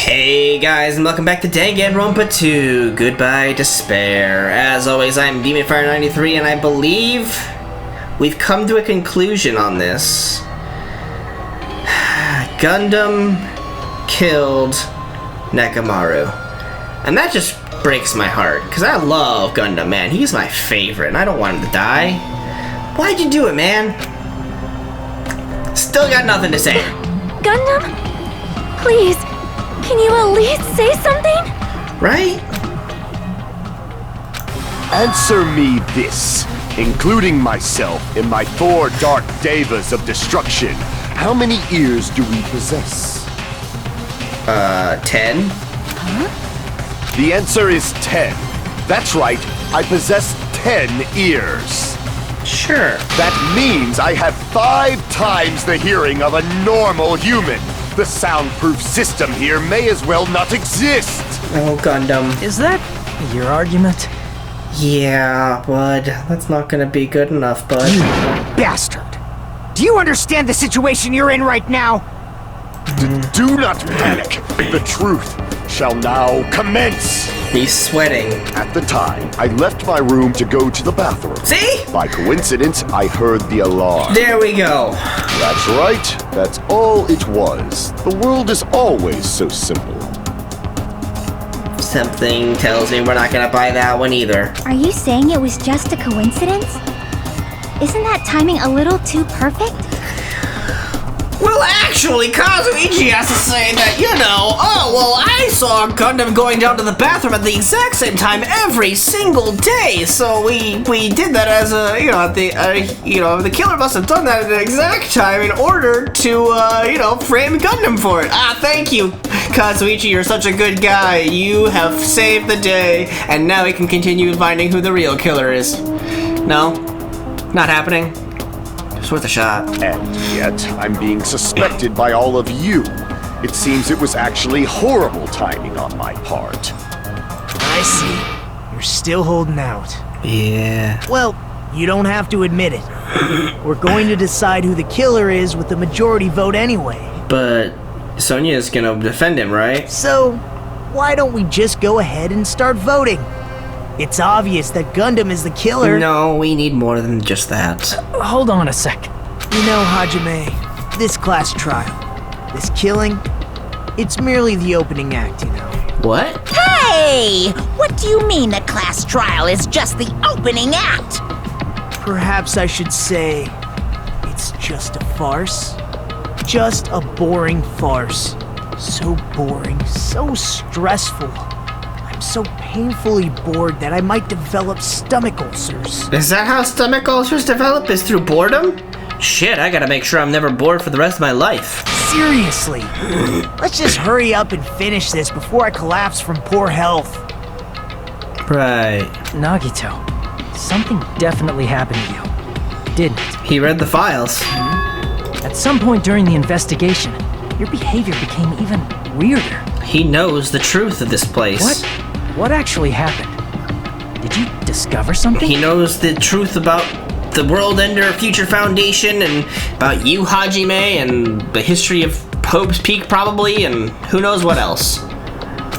Hey guys, and welcome back to Danganronpa 2, Goodbye Despair. As always, I'm DemonFire93, and I believe we've come to a conclusion on this. Gundam killed Nekomaru. And that just breaks my heart, because I love Gundam, man. He's my favorite, and I don't want him to die. Why'd you do it, man? Still got nothing to say. Gundam? Please, can you at least say something? Right? Answer me this, including myself in my 4 Dark Devas of Destruction. How many ears do we possess? 10? Huh? The answer is 10. That's right, I possess 10 ears. Sure. That means I have 5 times the hearing of a normal human. The soundproof system here may as well not exist. Oh, Gundam. Is that your argument? Yeah, bud. That's not gonna be good enough, bud. You bastard! Do you understand the situation you're in right now? Do not panic. The truth shall now commence. He's sweating. At the time, I left my room to go to the bathroom. See? By coincidence, I heard the alarm. There we go. That's right. That's all it was. The world is always so simple. Something tells me we're not gonna buy that one either. Are you saying it was just a coincidence? Isn't that timing a little too perfect? Well, actually, Kazuichi has to say that, I saw Gundam going down to the bathroom at the exact same time every single day. So we did that as the killer must have done that at the exact time in order to, frame Gundam for it. Thank you, Kazuichi. You're such a good guy. You have saved the day, and now we can continue finding who the real killer is. No, not happening. It's worth a shot. And yet, I'm being suspected by all of you. It seems it was actually horrible timing on my part. I see. You're still holding out. Yeah. Well, you don't have to admit it. We're going to decide who the killer is with the majority vote anyway. But Sonya's gonna defend him, right? So, why don't we just go ahead and start voting? It's obvious that Gundam is the killer. No, we need more than just that. Hold on a sec. You know, Hajime, this class trial, this killing, it's merely the opening act, you know. What? Hey! What do you mean a class trial is just the opening act? Perhaps I should say, it's just a farce. Just a boring farce. So boring, so stressful. I'm so painfully bored that I might develop stomach ulcers. Is that how stomach ulcers develop? Is through boredom? Shit, I gotta make sure I'm never bored for the rest of my life. Seriously, let's just hurry up and finish this before I collapse from poor health. Right. Nagito, something definitely happened to you, didn't it? He read the files. At some point during the investigation, your behavior became even weirder. He knows the truth of this place. What actually happened? Did you discover something? He knows the truth about the World Ender Future Foundation and about you, Hajime, and the history of Pope's Peak, probably, and who knows what else.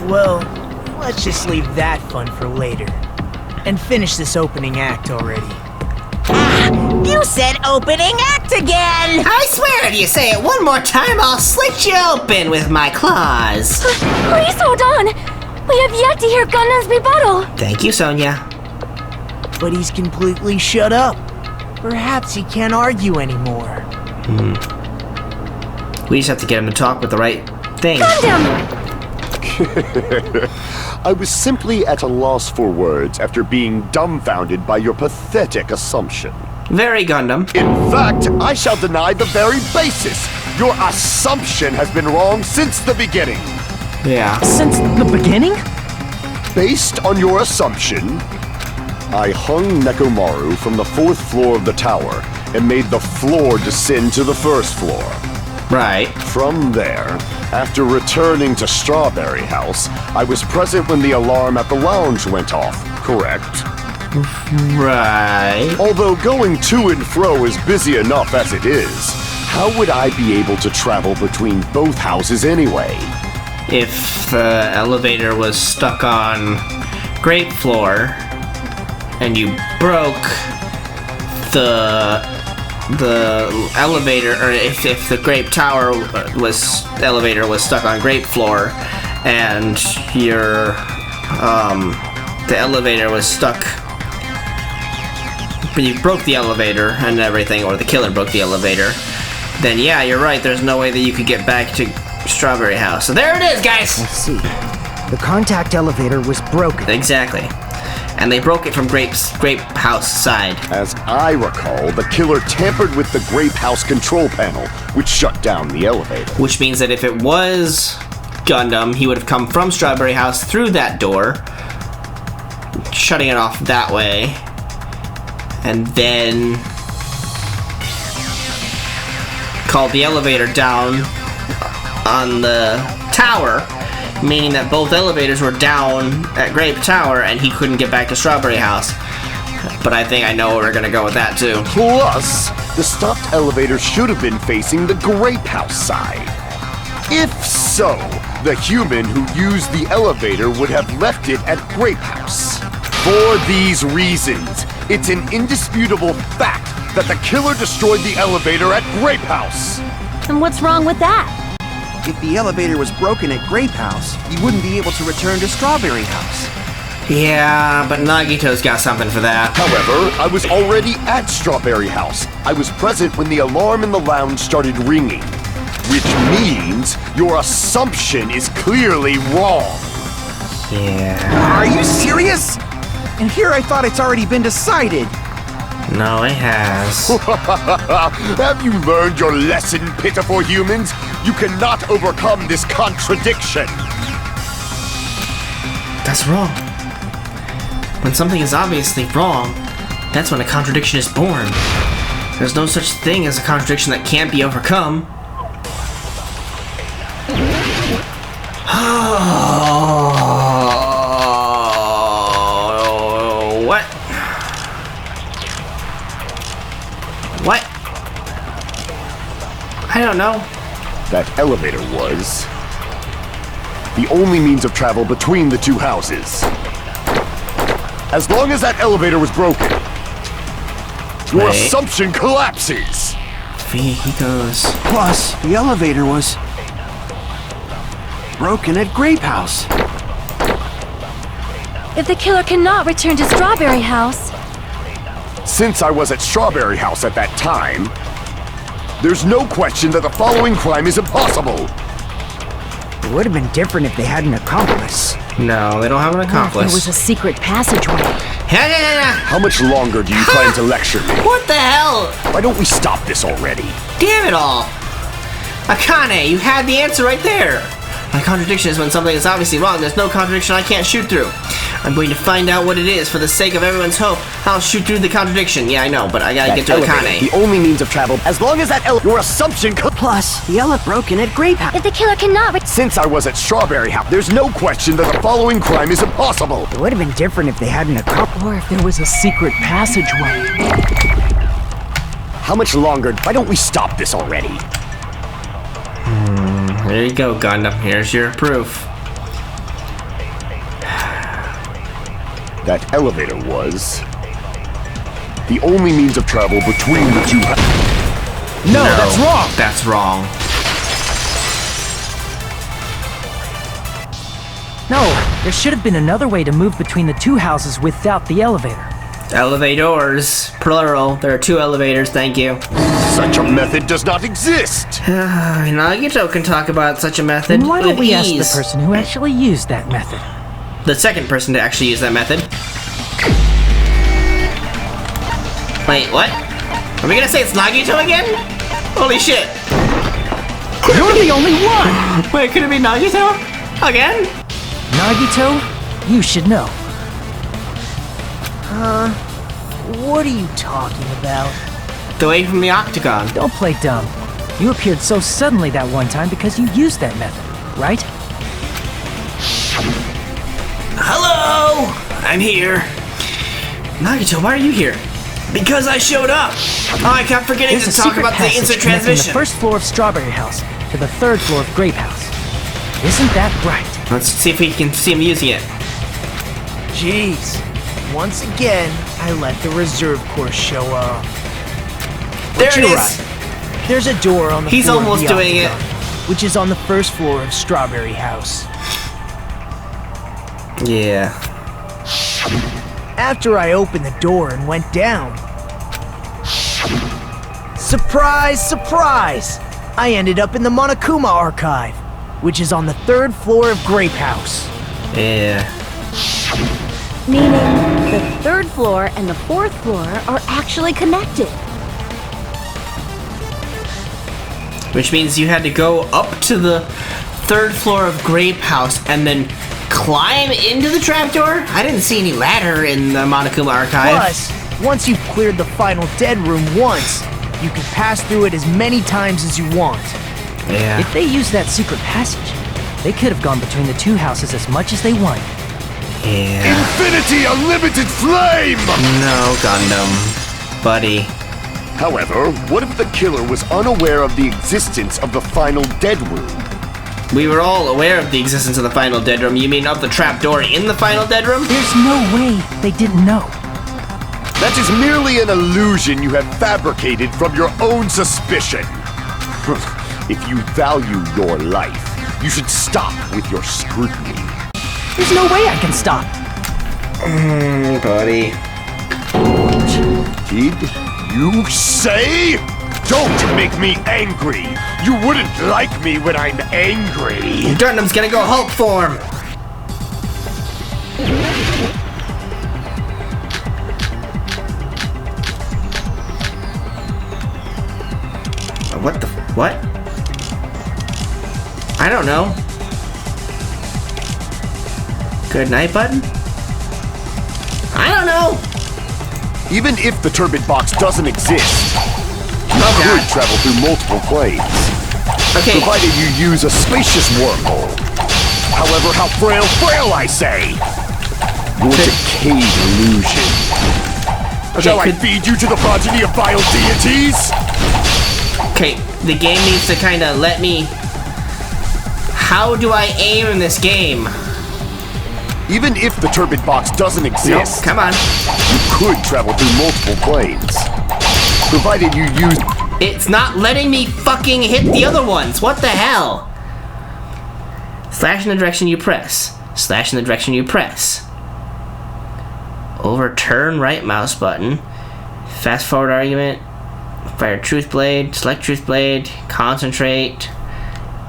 Well, let's just leave that fun for later. And finish this opening act already. You said opening act again! I swear, if you say it one more time, I'll slit you open with my claws. Please hold on! We have yet to hear Gundam's rebuttal! Thank you, Sonya. But he's completely shut up. Perhaps he can't argue anymore. We just have to get him to talk with the right thing. Gundam! I was simply at a loss for words after being dumbfounded by your pathetic assumption. Very Gundam. In fact, I shall deny the very basis. Your assumption has been wrong since the beginning. Yeah. Since the beginning? Based on your assumption, I hung Nekomaru from the 4th floor of the tower and made the floor descend to the 1st floor. Right. From there, after returning to Strawberry House, I was present when the alarm at the lounge went off, correct? Right. Although going to and fro is busy enough as it is, how would I be able to travel between both houses anyway? if the elevator was stuck on Grape Floor and you broke the elevator, or if the Grape Tower elevator was stuck on Grape Floor and the elevator was stuck, but you broke the elevator and everything, or the killer broke the elevator, then yeah, you're right, there's no way that you could get back to Strawberry House. So there it is, guys! Let's see. The contact elevator was broken. Exactly. And they broke it from Grape House side. As I recall, the killer tampered with the Grape House control panel, which shut down the elevator. Which means that if it was Gundam, he would have come from Strawberry House through that door, shutting it off that way, and then called the elevator down on the tower, meaning that both elevators were down at Grape Tower and he couldn't get back to Strawberry House. But I think I know where we're gonna go with that too. Plus, the stopped elevator should have been facing the Grape House side. If so, the human who used the elevator would have left it at Grape House. For these reasons, it's an indisputable fact that the killer destroyed the elevator at Grape House. And what's wrong with that? If the elevator was broken at Grape House, you wouldn't be able to return to Strawberry House. Yeah, but Nagito's got something for that. However, I was already at Strawberry House. I was present when the alarm in the lounge started ringing. Which means your assumption is clearly wrong. Yeah. Are you serious? And here I thought it's already been decided. No, it has. Have you learned your lesson, pitiful humans? You cannot overcome this contradiction. That's wrong. When something is obviously wrong, that's when a contradiction is born. There's no such thing as a contradiction that can't be overcome. What? What? I don't know. That elevator was the only means of travel between the two houses. As long as that elevator was broken, your Wait. assumption collapses. He goes. Plus, the elevator was broken at Grape House. If the killer cannot return to Strawberry House, Since I was at Strawberry House at that time, there's no question that the following crime is impossible. It would have been different if they had an accomplice. No, they don't have an there accomplice. was a secret passageway. How much longer do you plan to lecture me? What the hell? Why don't we stop this already? Damn it all! Akane, you had the answer right there! My contradiction is when something is obviously wrong, there's no contradiction I can't shoot through. I'm going to find out what it is for the sake of everyone's hope. I'll shoot through the contradiction. Yeah, I know, but I gotta get to Akane. The only means of travel, as long as that your assumption Plus, the elevator broken at Grape House. If the killer cannot Since I was at Strawberry House, there's no question that the following crime is impossible. It would have been different if they had an accomplice. Or if there was a secret passageway. How much longer? Why don't we stop this already? There you go, Gundam. Here's your proof. That elevator was the only means of travel between the two No, that's wrong! That's wrong. No, there should have been another way to move between the two houses without the elevator. Elevators, plural. There are two elevators, thank you. Such a method does not exist. Nagito can talk about such a method Then why don't with we ask ease. the person who actually used that method? The second person to actually use that method. Wait, what? Are we gonna say it's Nagito again? Holy shit. You're the only one! Wait, could it be Nagito? Again? Nagito, you should know. What are you talking about? The way from the octagon. Don't play dumb. You appeared so suddenly that one time because you used that method, right? Hello! I'm here. Nagito, why are you here? Because I showed up. Oh, I kept forgetting There's to a talk secret about the passage instant connecting transmission. the first floor of Strawberry House to the third floor of Grape House. Isn't that right? Let's see if we can see him using it. Jeez. Once again, I let the reserve course show up. There But it you're is. right. There's a door on the He's floor of almost the doing it. octagon, which is on the first floor of Strawberry House. Yeah. After I opened the door and went down, surprise, surprise! I ended up in the Monokuma Archive, which is on the third floor of Grape House. Yeah. Meaning, the third floor and the fourth floor are actually connected. Which means you had to go up to the third floor of Grape House and then climb into the trapdoor? I didn't see any ladder in the Monokuma Archive. Plus, once you've cleared the final dead room once, you can pass through it as many times as you want. Yeah. If they used that secret passage, they could have gone between the two houses as much as they wanted. Yeah. Infinity Unlimited Flame! No, Gundam. Buddy. However, what if the killer was unaware of the existence of the final dead room? We were all aware of the existence of the final dead room. You mean of the trapdoor in the final dead room? There's no way they didn't know. That is merely an illusion you have fabricated from your own suspicion. If you value your life, you should stop with your scrutiny. There's no way I can stop. Buddy. Did you say? Don't make me angry! You wouldn't like me when I'm angry! Gundam's gonna go Hulk form! What the what? I don't know. Good night button? I don't know! Even if the turbid box doesn't exist, you Oh, could God. travel through multiple planes, Okay, provided you use a spacious wormhole. However, how frail I say! Your decayed illusion. Shall I could- feed you to the progeny of vile deities? okay, the game needs to kinda let me... How do I aim in this game? Even if the turbid box doesn't Nope, exist, come on. you could travel through multiple planes, provided you use... It's not letting me fucking hit the other ones. What the hell? Slash in the direction you press. Slash in the direction you press. Overturn right mouse button. Fast forward argument. Fire truth blade. Select truth blade. Concentrate.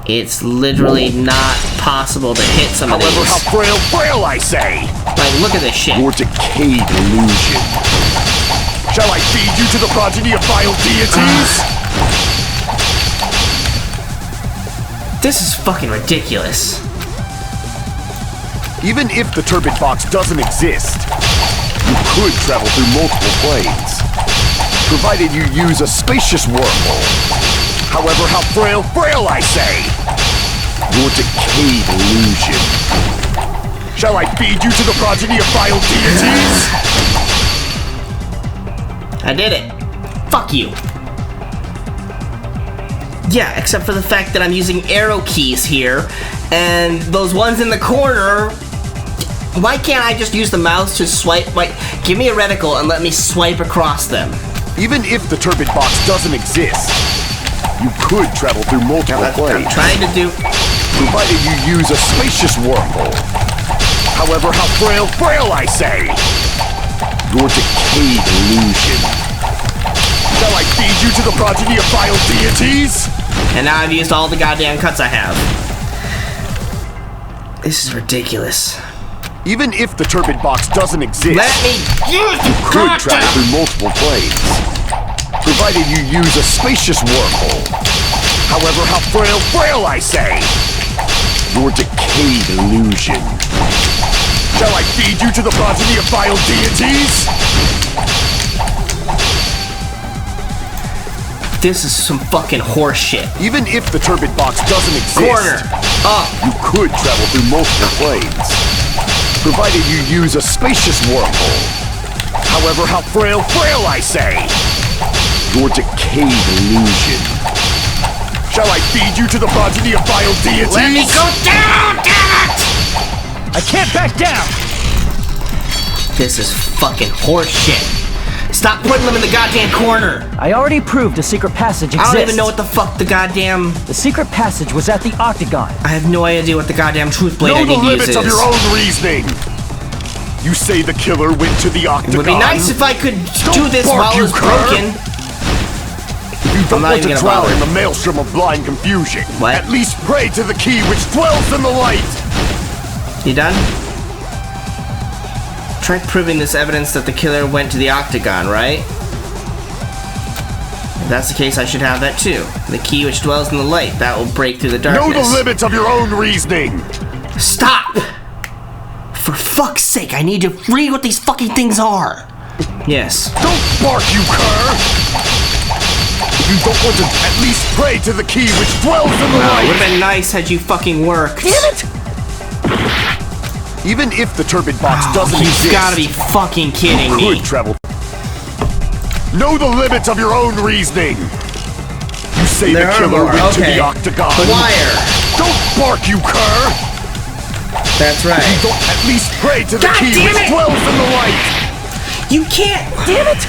It's literally not possible to hit some of However, these. how frail I say! Like, look at this shit. Your decayed illusion. Shall I feed you to the progeny of vile deities? This is fucking ridiculous. Even if the turbid box doesn't exist, you could travel through multiple planes, provided you use a spacious wormhole. However, how frail I say! Your decayed illusion. Shall I feed you to the progeny of vile deities? I did it. Fuck you. Yeah, except for the fact that I'm using arrow keys here, and those ones in the corner, why can't I just use the mouse to swipe, like, give me a reticle and let me swipe across them? Even if the turbid box doesn't exist, you could travel through multiple I'm planes, trying to do... provided you use a spacious wormhole. However, how frail I say! Your decayed illusion. Shall I feed you to the progeny of vile deities? And now I've used all the goddamn cuts I have. This is ridiculous. Even if the turbid box doesn't exist, Let me use the could cut! travel through multiple planes, provided you use a spacious wormhole. However, how frail I say! Your decayed illusion. Shall I feed you to the progeny of vile deities? This is some fucking horse shit. Even if the turbid box doesn't exist, Corner. Up. you could travel through multiple planes, provided you use a spacious wormhole. However, how frail I say! Your decayed illusion. Shall I feed you to the progeny of vile deities? Let me go down, damn it! I can't back down! This is fucking horse shit. Stop putting them in the goddamn corner. I already proved a secret passage exists. I don't even know what the fuck the goddamn... The secret passage was at the Octagon. I have no idea what the goddamn truth blade I Know need the to use limits of your own reasoning. You say the killer went to the Octagon. It would be nice if I could do this bark, while you it's cur. broken. You don't not want even to gonna drown bother. in the maelstrom of blind confusion. What? At least pray to the key which dwells in the light. You done? Try proving this evidence that the killer went to the Octagon, right? If that's the case, I should have that too. The key which dwells in the light. That will break through the darkness. Know the limits of your own reasoning. Stop! For fuck's sake, I need to read what these fucking things are. Yes. Don't bark, you cur. If you don't want to at least pray to the key which dwells in the Wow, it light. would have been nice had you fucking worked. Damn it! Even if the turbid box doesn't You've exist, gotta be fucking kidding me. could travel. Know the limits of your own reasoning. You say There the are killer more, went to okay. the Octagon. The wire. Don't bark, you cur. That's right. You don't at least pray to the God key damn which it! dwells in the light. You can't. Damn it!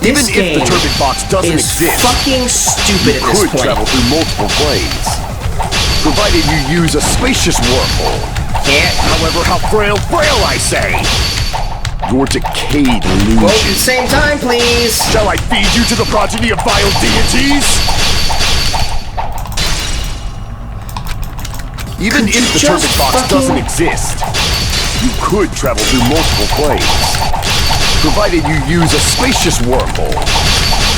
Even This if game the turbid box doesn't is exist, fucking stupid you at this could point. travel through multiple planes, provided you use a spacious wormhole. Can't. However, how frail I say. Your decayed Both at the illusion. same time, please. Shall I feed you to the progeny of vile deities? Even Could if you the just turbid box fucking- doesn't exist, you could travel through multiple planes, provided you use a spacious wormhole.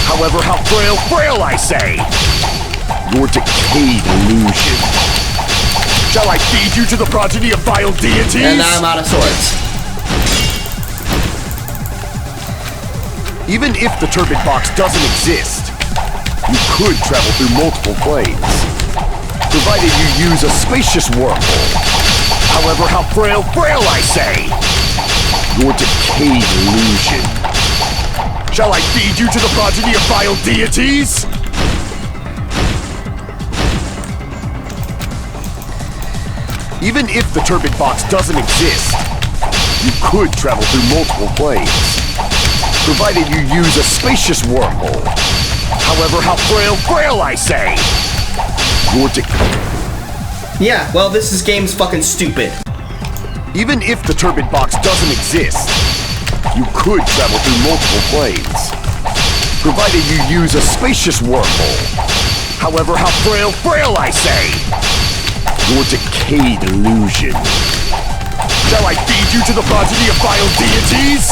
However, how frail I say. Your decayed illusion. Shall I feed you to the progeny of vile deities? And I'm out of swords. Even if the turbid box doesn't exist, you could travel through multiple planes, provided you use a spacious wormhole. However, how frail I say. Your decayed illusion. Shall I feed you to the progeny of vile deities? Even if the turbid box doesn't exist, you could travel through multiple planes, provided you use a spacious wormhole. However, how frail I say. Your Yeah, well, this game's fucking stupid. Even if the turbid box doesn't exist, you could travel through multiple planes, provided you use a spacious wormhole. However, how frail I say. Your decayed illusion. Shall I feed you to the progeny of vile deities?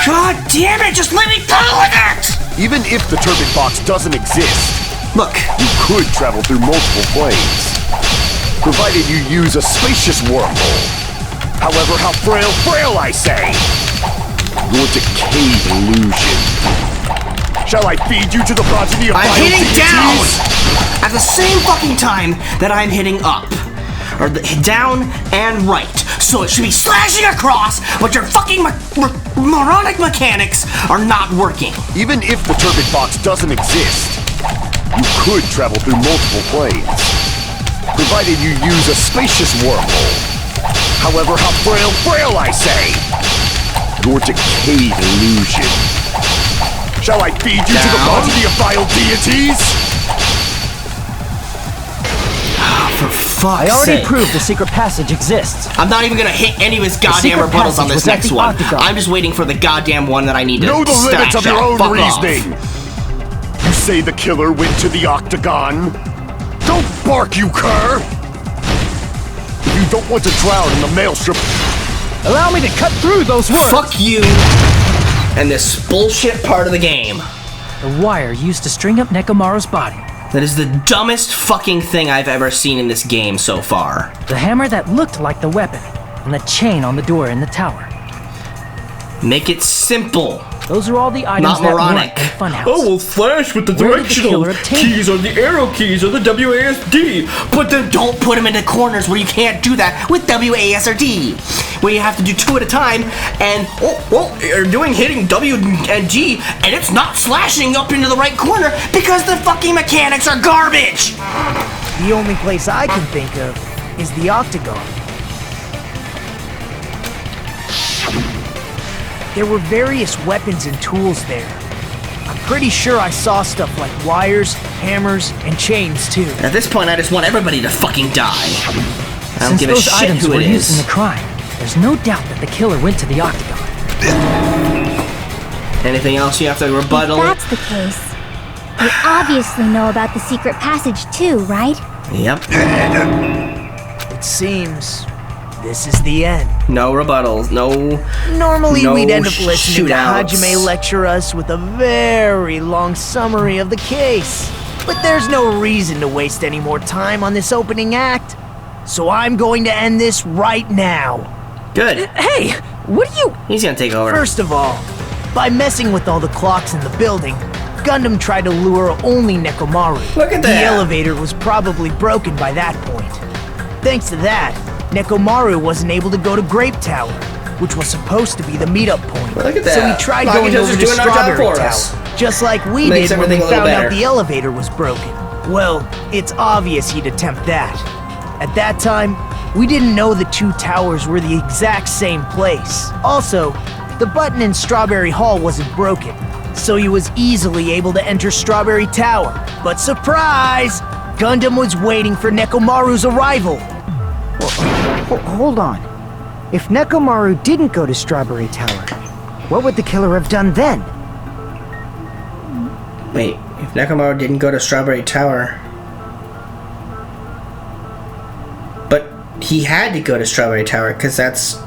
God damn it, just let me go with it! Even if the turbid box doesn't exist, Look, you could travel through multiple planes, provided you use a spacious wormhole. However, how frail I say. Your decayed illusion. Shall I feed you to the progeny of I'm vile hitting deities? down at the same fucking time that I'm hitting up. Or down and right. So it should be slashing across, but your fucking moronic mechanics are not working. Even if the turbid box doesn't exist, you could travel through multiple planes, provided you use a spacious wormhole. However, how frail I say. Your decayed illusion. Shall I feed you to the Down. progeny of vile deities? For fuck's I already sake. proved the secret passage exists. I'm not even gonna hit any of his goddamn secret rebuttals on passage this was at next the one. Octagon. I'm just waiting for the goddamn one that I need to Know the limits of stash your up. own Fuck off. reasoning. You say the killer went to the Octagon? Don't bark, you cur! If you don't want to drown in the maelstrom, Allow me to cut through those words. Fuck you and this bullshit part of the game. The wire used to string up Nekomaru's body. That is the dumbest fucking thing I've ever seen in this game so far. The hammer that looked like the weapon. And the chain on the door in the tower. Make it simple. Those are all the items Not that moronic. weren't in Funhouse. Oh, well, Flash with the Where did the directional killer obtain keys or the arrow keys or the WASD. But then don't put them into corners where you can't do that with WASD. Where you have to do 2 at a time, and you're hitting W and G, and it's not slashing up into the right corner because the fucking mechanics are garbage. The only place I can think of is the octagon. There were various weapons and tools there. I'm pretty sure I saw stuff like wires, hammers, and chains too. At this point, I just want everybody to fucking die. I don't Since give a those shit items who were it used in is. the crime, there's no doubt that the killer went to the octagon. Anything else you have to rebuttal? If that's the case, they obviously know about the secret passage too, right? Yep. It seems this is the end. No rebuttals. No. Normally No we'd end up listening shootouts. to Hajime lecture us with a very long summary of the case. But there's no reason to waste any more time on this opening act. So I'm going to end this right now. Good. Hey, what are you... He's gonna take over. First of all, by messing with all the clocks in the building, Gundam tried to lure only Nekomaru. Look at The that. elevator was probably broken by that point. Thanks to that, Nekomaru wasn't able to go to Grape Tower, which was supposed to be the meetup point. Look at So he that. tried Like going he was over just to doing our job Strawberry for Tower, us. just like we Makes did when we everything a little found out better. the elevator was broken. Well, it's obvious he'd attempt that. At that time, we didn't know the 2 towers were the exact same place. Also, the button in Strawberry Hall wasn't broken, so he was easily able to enter Strawberry Tower. But surprise! Gundam was waiting for Nekomaru's arrival. Hold on. If Nekomaru didn't go to Strawberry Tower, what would the killer have done then? Wait, if Nekomaru didn't go to Strawberry Tower... But he had to go to Strawberry Tower, because that's...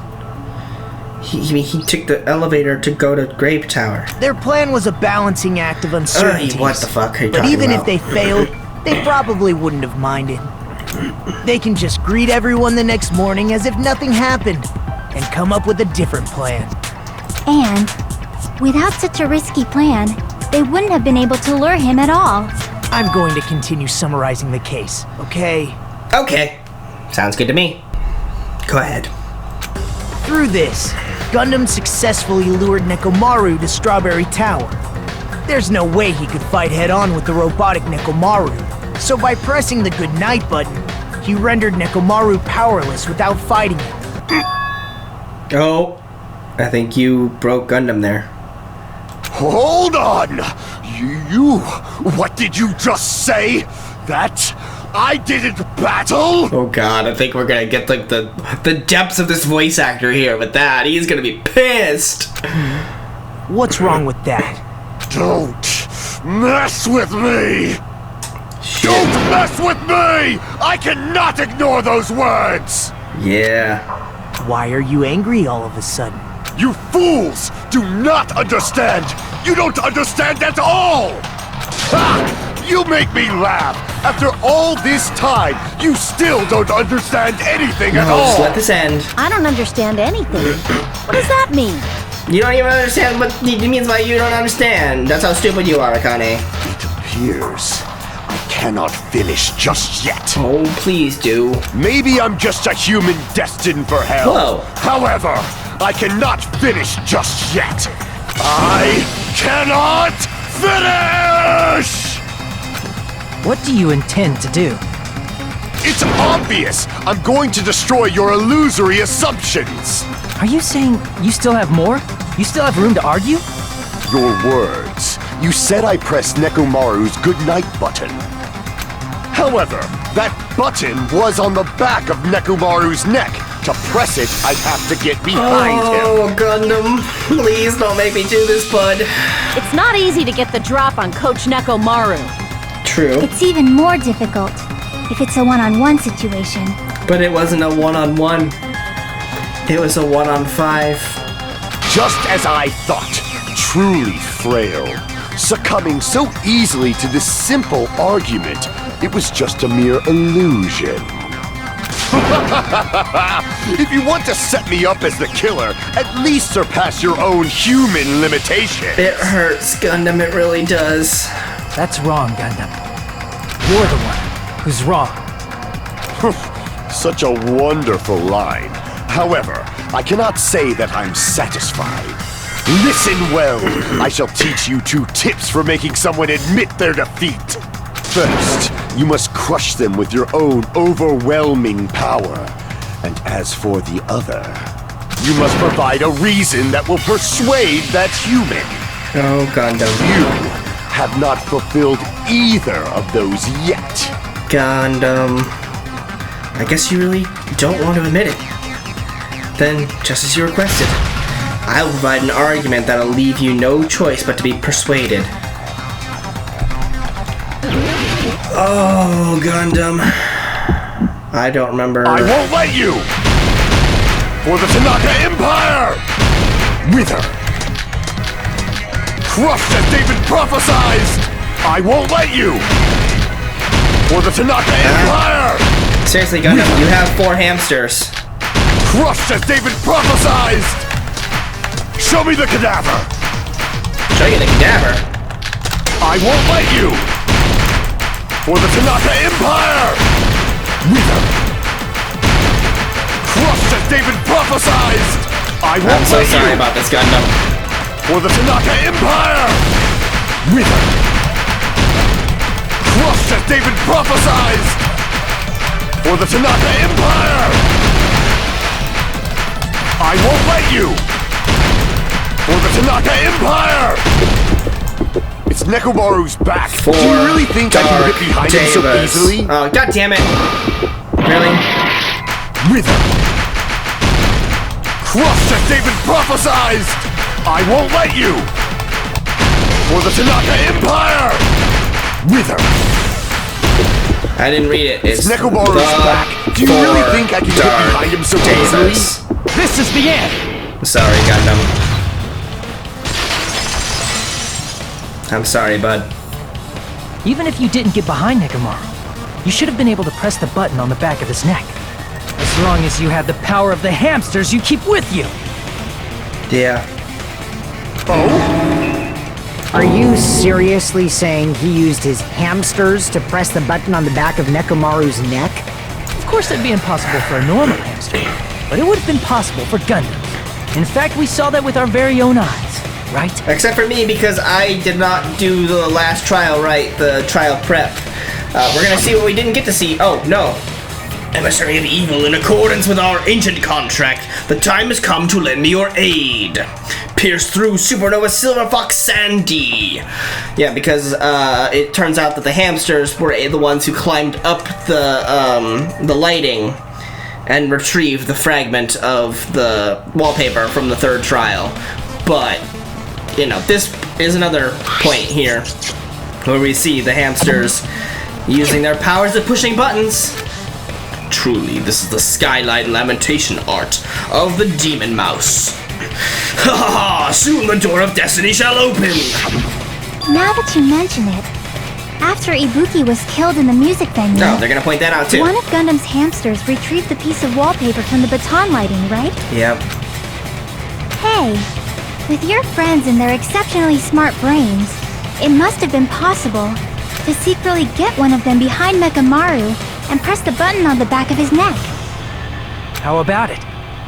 He took the elevator to go to Grape Tower. Their plan was a balancing act of uncertainties. What the fuck are you But talking even about? if they failed, they probably wouldn't have minded. They can just greet everyone the next morning as if nothing happened, and come up with a different plan. And without such a risky plan, they wouldn't have been able to lure him at all. I'm going to continue summarizing the case, okay? Okay. Sounds good to me. Go ahead. Through this, Gundam successfully lured Nekomaru to Strawberry Tower. There's no way he could fight head-on with the robotic Nekomaru, so by pressing the goodnight button, he rendered Nekomaru powerless without fighting him. Oh, I think you broke Gundam there. Hold on! What did you just say? That I didn't battle? Oh god, I think we're gonna get like the depths of this voice actor here with that. He's gonna be pissed. What's wrong with that? Don't mess with me! Don't mess with me! I cannot ignore those words! Yeah. Why are you angry all of a sudden? You fools do not understand! You don't understand at all! Ha! You make me laugh! After all this time, you still don't understand anything at No, just all! let this end. I don't understand anything. What does that mean? You don't even understand what it means by you don't understand. That's how stupid you are, Akane. It appears I cannot finish just yet. Oh, please do. Maybe I'm just a human destined for hell. Whoa. However, I cannot finish just yet. I cannot finish! What do you intend to do? It's obvious! I'm going to destroy your illusory assumptions! Are you saying you still have more? You still have room to argue? Your words. You said I pressed Nekomaru's goodnight button. However, that button was on the back of Nekomaru's neck. To press it, I'd have to get behind him. Oh, Gundam. Please don't make me do this, bud. It's not easy to get the drop on Coach Nekomaru. True. It's even more difficult if it's a one-on-one situation. But it wasn't a one-on-one. It was a 1-on-5. Just as I thought, truly frail. Succumbing so easily to this simple argument, it was just a mere illusion. If you want to set me up as the killer, at least surpass your own human limitation. It hurts, Gundam, it really does. That's wrong, Gundam. You're the one who's wrong. Such a wonderful line. However, I cannot say that I'm satisfied. Listen well. I shall teach you 2 tips for making someone admit their defeat. First, you must crush them with your own overwhelming power. And as for the other, you must provide a reason that will persuade that human. Oh, Gundam. You have not fulfilled either of those yet. Gundam. I guess you really don't want to admit it. Then, just as you requested, I will provide an argument that'll leave you no choice but to be persuaded. Oh, Gundam. I don't remember. I won't let you! For the Tanaka Empire! Wither! Crushed as David prophesied! I won't let you! For the Tanaka Empire! Seriously, Gundam, you have 4 hamsters. Crushed as David prophesied! Show me the cadaver! Show you the cadaver? I won't let you! For the Tanaka Empire! Wither! Crushed as David prophesied! I won't I'm so let sorry you! about this, Gundam. For the Tanaka Empire! Wither! Crushed as David prophesied! For the Tanaka Empire! I won't let you! For the Tanaka Empire! It's Nekomaru's back. For Do you really think I can get behind him so Devas. easily? Oh, god damn it. Really? Wither! Crushed as David prophesied! I won't let you! For the Tanaka Empire! Wither! I didn't read it. It's Nekomaru's back. Do you really think I can get behind him so easily? This is the end! Sorry, Gundam. I'm sorry, bud. Even if you didn't get behind Nekomaru, you should have been able to press the button on the back of his neck. As long as you had the power of the hamsters you keep with you. Yeah. Are you seriously saying he used his hamsters to press the button on the back of Nekomaru's neck? Of course it'd be impossible for a normal hamster, but it would have been possible for Gundams. In fact, we saw that with our very own eyes, right? Except for me, because I did not do the last trial right, the trial prep. We're gonna see what we didn't get to see. Oh, no. Emissary of Evil, in accordance with our ancient contract, the time has come to lend me your aid. Pierce through Supernova Silver Fox Sandy. Yeah, because it turns out that the hamsters were the ones who climbed up the lighting and retrieved the fragment of the wallpaper from the 3rd trial. But, you know, this is another point here where we see the hamsters using their powers of pushing buttons. Truly, this is the skylight lamentation art of the demon mouse. Ha ha ha! Soon the door of destiny shall open! Now that you mention it, after Ibuki was killed in the music venue, No, they're gonna point that out too. one of Gundam's hamsters retrieved the piece of wallpaper from the baton lighting, right? Yep. Hey, with your friends and their exceptionally smart brains, it must have been possible to secretly get one of them behind Mechamaru and press the button on the back of his neck. How about it,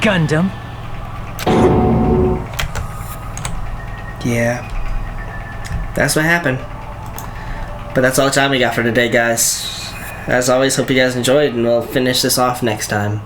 Gundam? Yeah. That's what happened. But that's all the time we got for today, guys. As always, hope you guys enjoyed, and we'll finish this off next time.